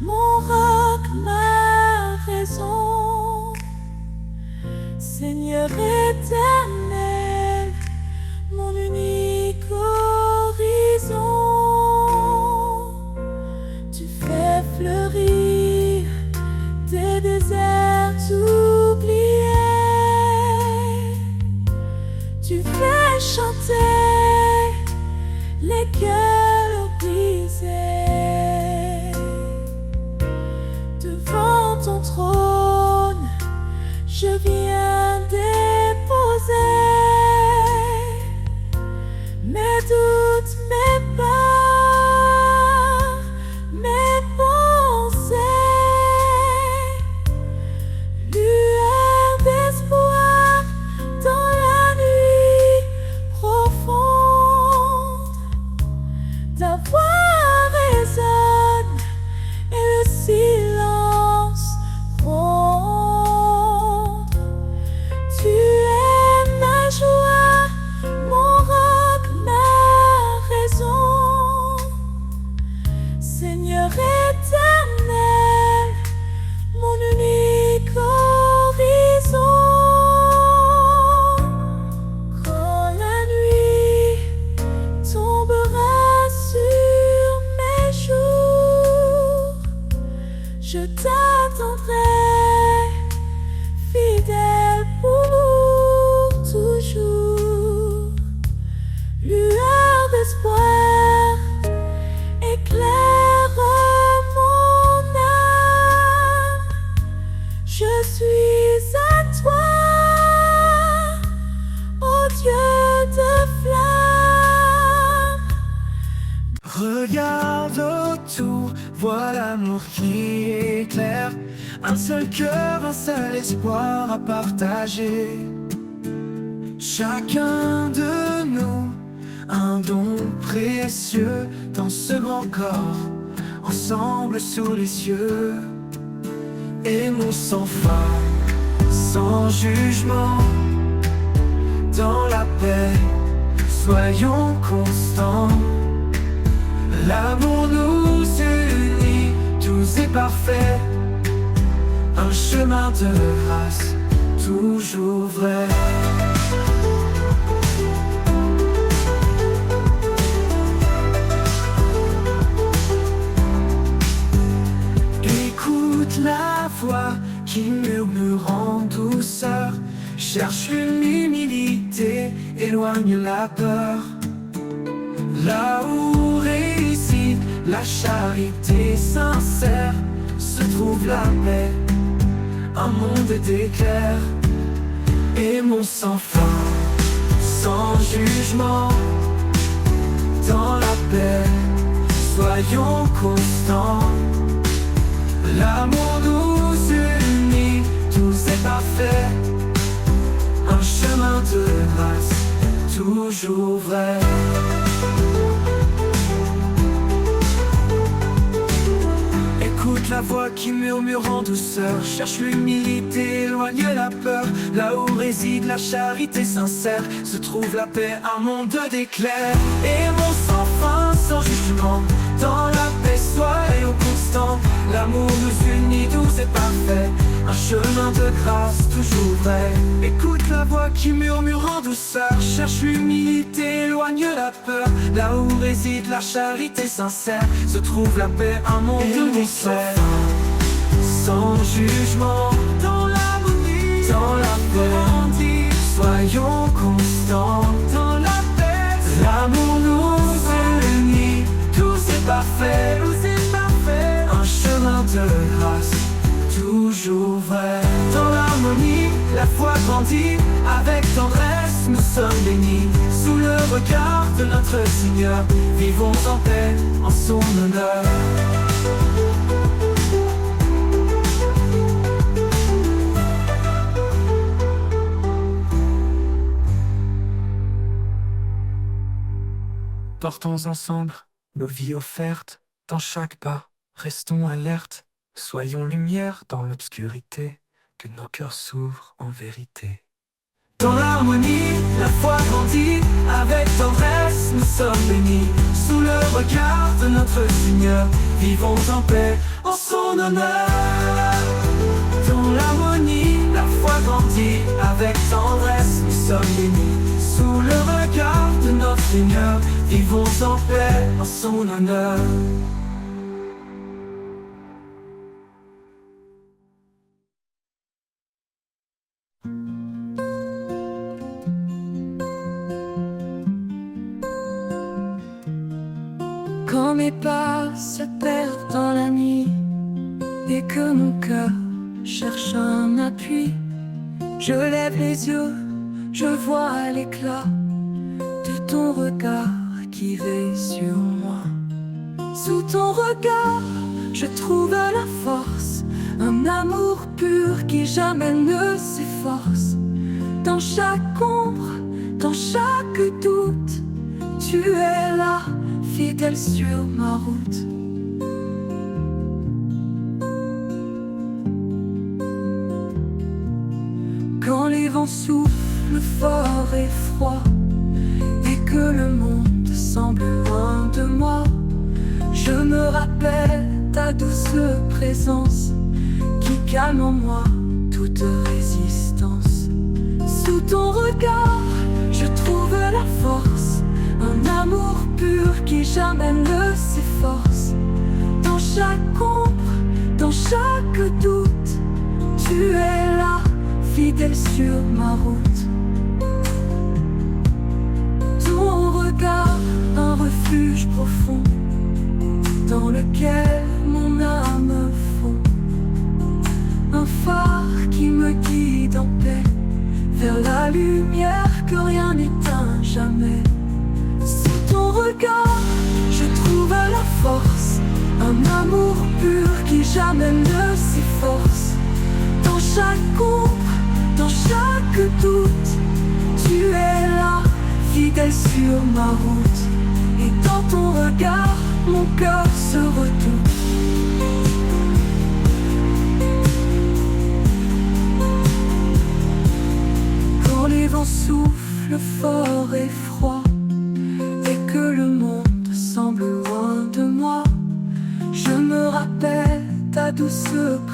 mon roc, ma raison. Seigneur éternel, mon unique horizon. Tu fais fleurir des déserts oubliés. Tu fais chanter les cœurs brisés. Devant ton trône, je viens déposer mes doutes, mes peurs, mes pensées. Lueur d'espoir dans la nuit profonde. Ta voix résonne et le silence gronde. Tu es ma joie, mon roc, ma raison. Seigneur éternel, mon unique horizon. Quand la nuit tombera sur mes jours, je t'attendrai, fidèle pour toujours. Lueur d'espoir éclaire mon âme. Je suis à toi, ô Dieu de flamme. Regarde autour, vois l'amour qui éclaire. Un seul cœur, un seul espoir à partager. Chacun de nous, un don précieux dans ce grand corps, ensemble sous les cieux. Aimons sans fin, sans jugement, dans la paix, soyons constants. L'amour nous unit, doux et parfait. Un chemin de grâce, toujours vrai. Écoute la voix qui murmure en douceur. Cherche l'humilité, éloigne la peur. Là où réside la charité sincère, se trouve la paix, un monde d'éclairs. Aimons sans fin, sans jugement, dans la paix, soyons constants. L'amour nous unit, doux et parfait. Un chemin de grâce, toujours vrai. Écoute la voix qui murmure en douceur. Cherche l'humilité, éloigne la peur. Là où réside la charité sincère, se trouve la paix, un monde d'éclairs. Aimons sans fin, sans jugement, dans la paix, soyons parfait, un chemin de grâce toujours vrai. Écoute la voix qui murmure en douceur, cherche l'humilité, éloigne la peur. Là où réside la charité sincère, se trouve la paix, un monde de mystère. Sans jugement, dans l'harmonie, dans la paix, soyons constants dans la paix. L'amour nous unit, tout c'est parfait, un chemin de grâce, toujours vrai. Dans l'harmonie, la foi grandit, avec tendresse nous sommes bénis. Sous le regard de notre Seigneur, vivons en paix, en son honneur. Portons ensemble nos vies offertes dans chaque pas. Restons alertes, soyons lumière dans l'obscurité, que nos cœurs s'ouvrent en vérité. Dans l'harmonie, la foi grandit, avec tendresse nous sommes bénis. Sous le regard de notre Seigneur, vivons en paix, en son honneur. Dans l'harmonie, la foi grandit, avec tendresse nous sommes bénis. Sous le regard de notre Seigneur, vivons en paix, en son honneur. Quand mes pas se perdent dans la nuit et que mon cœur cherche un appui, je lève les yeux, je vois l'éclat de ton regard qui veille sur moi. Sous ton regard, je trouve la force, un amour pur qui jamais ne s'efforce. Dans chaque ombre, dans chaque doute, tu es là, fidèle sur ma route. Quand les vents soufflent fort et froid et que le monde semble loin de moi, je me rappelle ta douce présence qui calme en moi toute résistance. Sous ton regard, je trouve la force, un amour pur qui jamais ne s'efforce. Dans chaque ombre, dans chaque doute, tu es là, fidèle sur ma route. Ton regard, un refuge profond, dans lequel mon âme fond. Un phare qui me guide en paix, vers la lumière que rien n'éteint jamais. Sous ton regard, je trouve la force, un amour pur qui jamais ne s'efforce. Dans chaque ombre, dans chaque doute, tu es là, fidèle sur ma route. Et dans ton regard, mon cœur se redoute. Quand les vents soufflent fort et froid et que le monde semble loin de moi, je me rappelle ta douce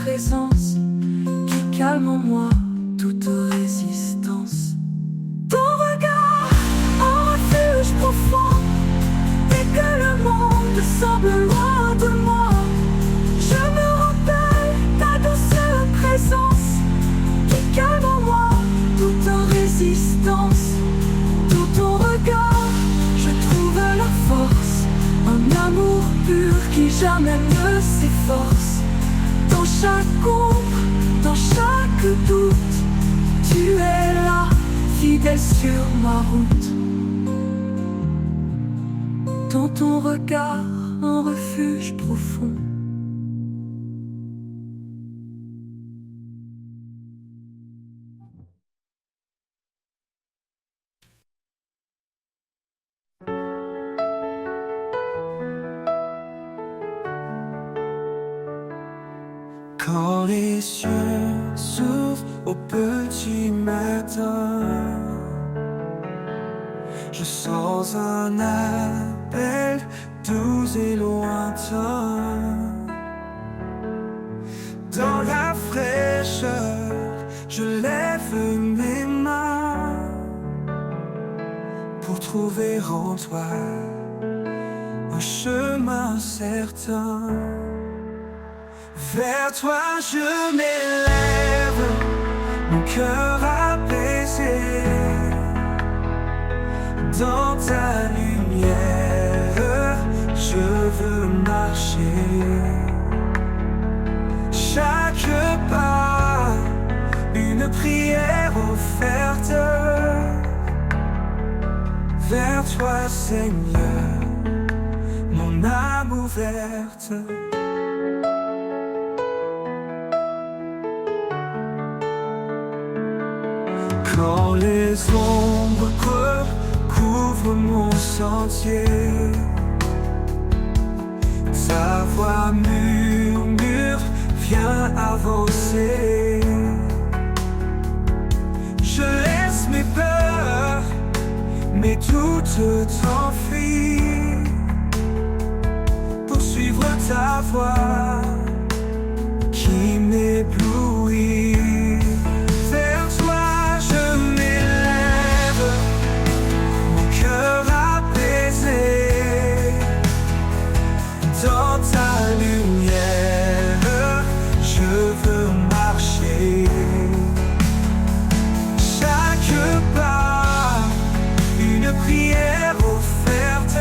présence qui calme en moi toute résistance. Ton regard, un refuge profond, et que le monde semble loin de moi, je me rappelle ta douce présence qui calme en moi toute résistance. Dans ton regard, je trouve la force, un amour pur qui jamais ne s'efforce. Dans chaque ombre, dans chaque doute, tu es là, fidèle sur ma route. Dans ton regard, un refuge profond. Quand les cieux s'ouvrent au petit matin, je sens un appel doux et lointain. Dans la fraîche trouver en toi un chemin certain. Vers toi je m'élève, mon cœur apaisé. Dans ta lumière, je veux marcher. Chaque pas, une prière offerte. Vers toi, Seigneur, mon âme ouverte. Quand les ombres couvrent mon sentier, ta voix murmure, viens avancer. Je laisse mes peurs, mes doutes t'enfuient, pour suivre ta voix qui m'éblouit. Vers toi je m'élève, mon cœur apaisé. Dans ta lumière, je veux marcher. Chaque pas, une prière offerte.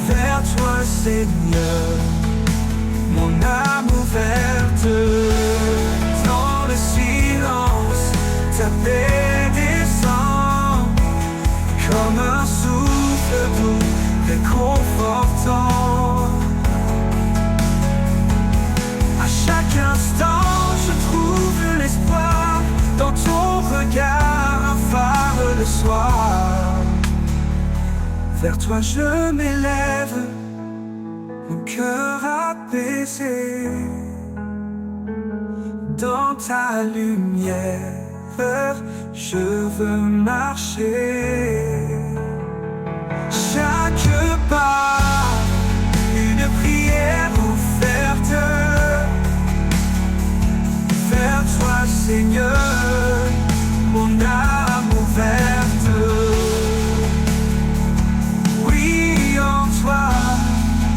Vers toi, Seigneur, mon âme ouverte. Dans le silence, ta paix descend comme un souffle doux, réconfortant. À chaque instant, je trouve l'espoir dans ton regard, un phare le soir. Vers toi je m'élève, mon cœur apaisé. Dans ta lumière, je veux marcher. Chaque pas, une prière offerte. Vers toi, Seigneur, mon âme ouverte. Oui, en toi,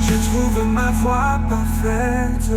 je trouve ma voie parfaite.